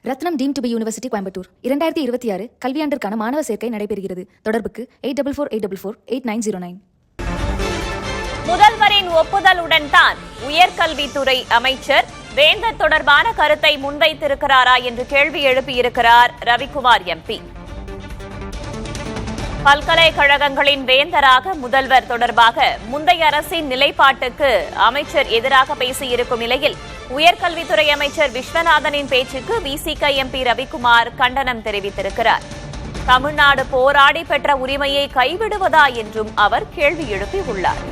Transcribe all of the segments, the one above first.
Ratnam deemed to be university Coimbatore 2026 கல்வியாண்டிற்கான மாணவர் சேர்க்கை நடைபெறுகிறது. தொடர்புக்கு 8448448909. முதல்வரின் ஒப்புதலுடன் தான் உயர்கல்வித்துறை அமைச்சர் வேந்தர் தொடர்பான கருத்தை முன்வைத்திருக்கிறாரா என்று கேள்வி எழுப்பியிருக்கிறார் ரவிக்குமார் எம்பி. பல்கலைக்கழகங்களின் வேந்தராக முதல்வர் தொடர்பாக முந்தைய அரசின் நிலைப்பாட்டுக்கு அமைச்சர் எதிராக பேசியிருக்கும் நிலையில் உயர்கல்வித்துறை அமைச்சர் விஸ்வநாதனின் பேச்சுக்கு விசிக எம்பி ரவிக்குமார் கண்டனம் தெரிவித்திருக்கிறார். தமிழ்நாடு போராடி பெற்ற உரிமையை கைவிடுவதா என்றும் அவர் கேள்வி எழுப்பியுள்ளார்.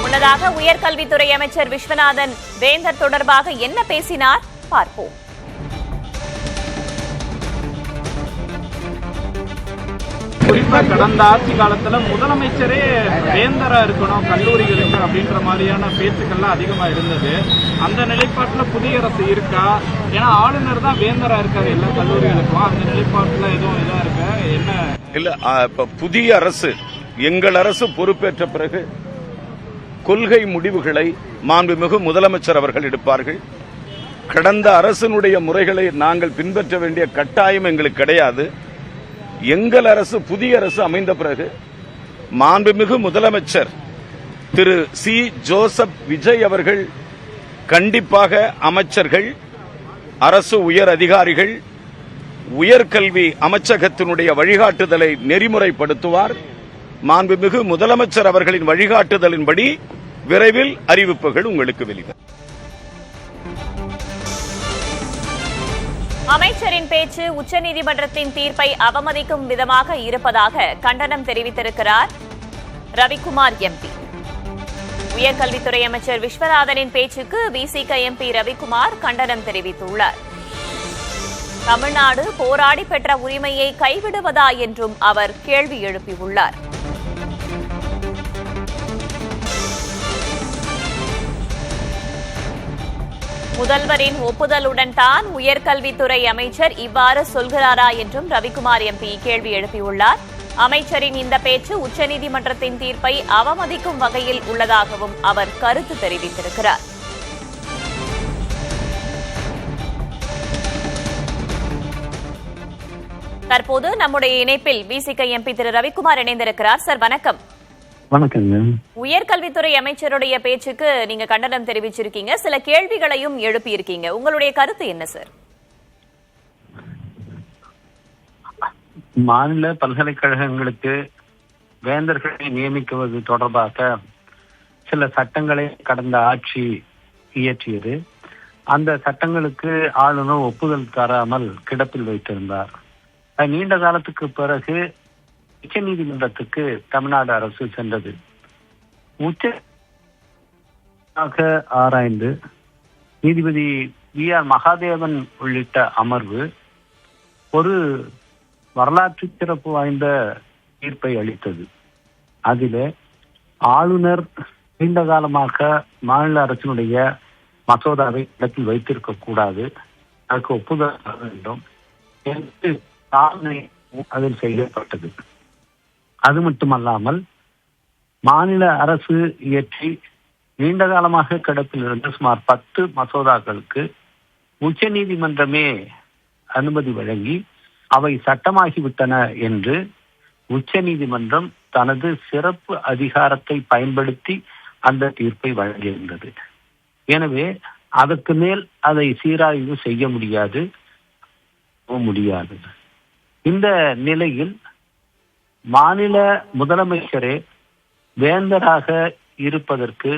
முன்னதாக உயர்கல்வித்துறை அமைச்சர் விஸ்வநாதன் வேந்தர் தொடர்பாக என்ன பேசினார் பார்ப்போம். குறிப்பா கடந்த ஆட்சி காலத்துல முதலமைச்சரே வேந்தரா இருக்கணும் கல்லூரிகளுக்கு அப்படின்ற மாதிரியான பேச்சுக்கள்லாம் அதிகமா இருந்தது. அந்த நிலைப்பாட்டுல புதிய அரசு இருக்கா? ஏன்னா ஆளுநர் தான் வேந்தரா இருக்காரு எல்லா கல்லூரிகளுக்கும். அந்த நிலைப்பாட்டுல எதுவும் இதா இருக்க என்ன இல்ல? இப்ப புதிய அரசு, எங்கள் அரசு பொறுப்பேற்ற பிறகு கொள்கை முடிவுகளை மாண்புமிகு முதலமைச்சர் அவர்கள் எடுப்பார்கள். கடந்த அரசினுடைய முறைகளை நாங்கள் பின்பற்ற வேண்டிய கட்டாயம் எங்களுக்கு கிடையாது. எங்கள் அரசு, புதிய அரசு அமைந்த பிறகு மாண்புமிகு முதலமைச்சர் திரு சி ஜோசப் விஜய் அவர்கள் கண்டிப்பாக அமைச்சர்கள், அரசு உயர் அதிகாரிகள், உயர்கல்வி அமைச்சகத்தினுடைய வழிகாட்டுதலை நெறிமுறைப்படுத்துவார். மாண்புமிகு முதலமைச்சர் அவர்களின் வழிகாட்டுதலின்படி விரைவில் அறிவிப்புகள் உங்களுக்கு வெளிவரும். அமைச்சரின் பேச்சு உச்சநீதிமன்றத்தின் தீர்ப்பை அவமதிக்கும் விதமாக இருப்பதாக கண்டனம் தெரிவித்திருக்கிறார் ரவிக்குமார் எம்பி. உயர்கல்வித்துறை அமைச்சர் விஸ்வநாதனின் பேச்சுக்கு விசிக எம்பி ரவிக்குமார் கண்டனம் தெரிவித்துள்ளார். தமிழ்நாடு போராடி பெற்ற உரிமையை கைவிடுவதா என்றும் அவர் கேள்வி எழுப்பியுள்ளார். முதல்வரின் ஒப்புதலுடன் தான் உயர்கல்வித்துறை அமைச்சர் இவ்வாறு சொல்கிறாரா என்றும் ரவிக்குமார் எம்பி கேள்வி எழுப்பியுள்ளார். அமைச்சரின் இந்த பேச்சு உச்சநீதிமன்றத்தின் தீர்ப்பை அவமதிக்கும் வகையில் உள்ளதாகவும் அவர் கருத்து தெரிவித்திருக்கிறார். தற்போது நம்முடைய இணைப்பில் விசிக எம்பி திரு ரவிக்குமார் இணைந்திருக்கிறார். சார் வணக்கம். வணக்கங்க. உயர்கல்வித்துறை அமைச்சருடைய பேச்சுக்கு நீங்க கண்டனம் தெரிவிச்சிருக்கீங்க, சில கேள்விகளையும் எழுப்பியிருக்கீங்க. உங்களுடைய கருத்து என்ன சார்? மாநில பல்கலைக்கழகங்களுக்கு வேந்தர்களை நியமிக்குவது தொடர்பாக சில சட்டங்களை கடந்த ஆட்சி இயற்றியது. அந்த சட்டங்களுக்கு ஆளுநர் ஒப்புதல் தராமல் கிடப்பில் வைத்திருந்தார். நீண்ட காலத்துக்கு பிறகு உச்ச நீதிமன்றத்துக்கு தமிழ்நாடு அரசு சென்றது. ஆராய்ந்து நீதிபதி வி.ஆர். மகாதேவன் உள்ளிட்ட அமர்வு ஒரு வரலாற்று சிறப்பு வாய்ந்த தீர்ப்பை அளித்தது. அதிலே ஆளுநர் நீண்ட காலமாக மாநில அரசினுடைய மசோதாவை இடத்தில் வைத்திருக்க கூடாது, அதற்கு ஒப்புதல் தர வேண்டும் என்று அதில் செய்யப்பட்டது. அது மட்டுமல்லாமல் மாநில அரசு இயற்றி நீண்ட காலமாக கிடப்பில் இருந்த சுமார் 10 மசோதாக்களுக்கு உச்ச நீதிமன்றமே அனுமதி வழங்கி அவை சட்டமாகிவிட்டன என்று உச்ச நீதிமன்றம் தனது சிறப்பு அதிகாரத்தை பயன்படுத்தி அந்த தீர்ப்பை வழங்கியிருந்தது. எனவே அதற்கு மேல் அதை சீராய்வு செய்ய முடியாது. இந்த நிலையில் மாநில முதலமைச்சரே வேந்தராக இருப்பதற்கு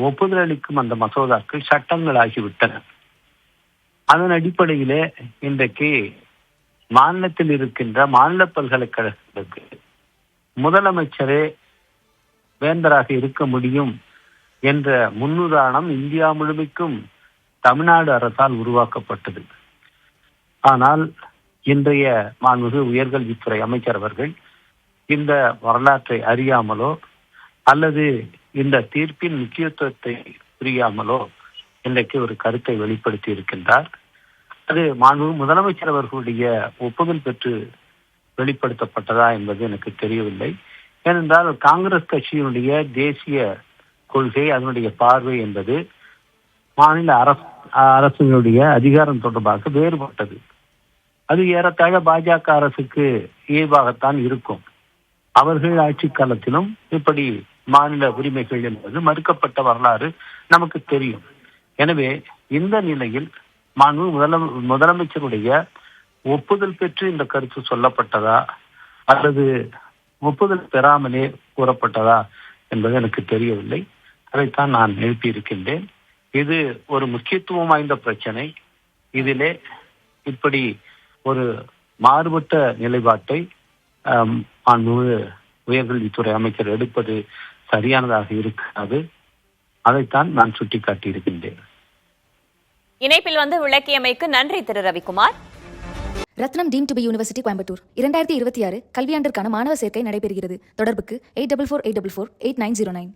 ஒப்புதல் அளிக்கும் அந்த மசோதாக்கள் சட்டங்களாகிவிட்டன. அதன் அடிப்படையிலே இன்றைக்கு மாநிலத்தில் இருக்கின்ற மாநில பல்கலைக்கழகங்களுக்கு முதலமைச்சரே வேந்தராக இருக்க முடியும் என்ற முன்னுதாரணம் இந்தியா முழுமைக்கும் தமிழ்நாடு அரசால் உருவாக்கப்பட்டது. ஆனால் இன்றைய மாண்புமிகு உயர்கல்வித்துறை அமைச்சர் அவர்கள் இந்த வரலாற்றை அறியாமலோ அல்லது இந்த தீர்ப்பின் முக்கியத்துவத்தை புரியாமலோ இன்றைக்கு ஒரு கருத்தை வெளிப்படுத்தி இருக்கின்றார். அது மாண்புமிகு முதலமைச்சர் அவர்களுடைய ஒப்புதல் பெற்று வெளிப்படுத்தப்பட்டதா என்பது எனக்கு தெரியவில்லை. ஏனென்றால் காங்கிரஸ் கட்சியினுடைய தேசிய கொள்கை, அதனுடைய பார்வை என்பது மாநில அரசுகளுடைய அதிகாரம் தொடர்பாக வேறுபட்டது. அது ஏறத்தாழ பாஜக அரசுக்கு இயல்பாகத்தான் இருக்கும். அவர்கள் ஆட்சி காலத்திலும் இப்படி மாநில உரிமைகள் என்பது மறுக்கப்பட்ட வரலாறு நமக்கு தெரியும். எனவே இந்த நிலையில் முதலமைச்சருடைய ஒப்புதல் பெற்று இந்த கருத்து சொல்லப்பட்டதா அல்லது ஒப்புதல் பெறாமலே கூறப்பட்டதா என்பது எனக்கு தெரியவில்லை. அதைத்தான் நான் எழுப்பியிருக்கின்றேன். இது ஒரு முக்கியத்துவம் வாய்ந்த பிரச்சனை. இதிலே இப்படி ஒரு மாறுபட்ட நிலைப்பாட்டை உயர்கல்வித்துறை அமைச்சர் எடுப்பது சரியானதாக இருக்காது. அதைத்தான் நான் சுட்டிக்காட்டியிருக்கின்றேன். இணைப்பில் வந்து விளக்கியமைக்கு நன்றி திரு Ravikumar. Rathnam deemed to be university Coimbatore 2026 கல்வியாண்டிற்கான மாணவர் சேர்க்கை நடைபெறுகிறது. தொடர்புக்கு 8448448909.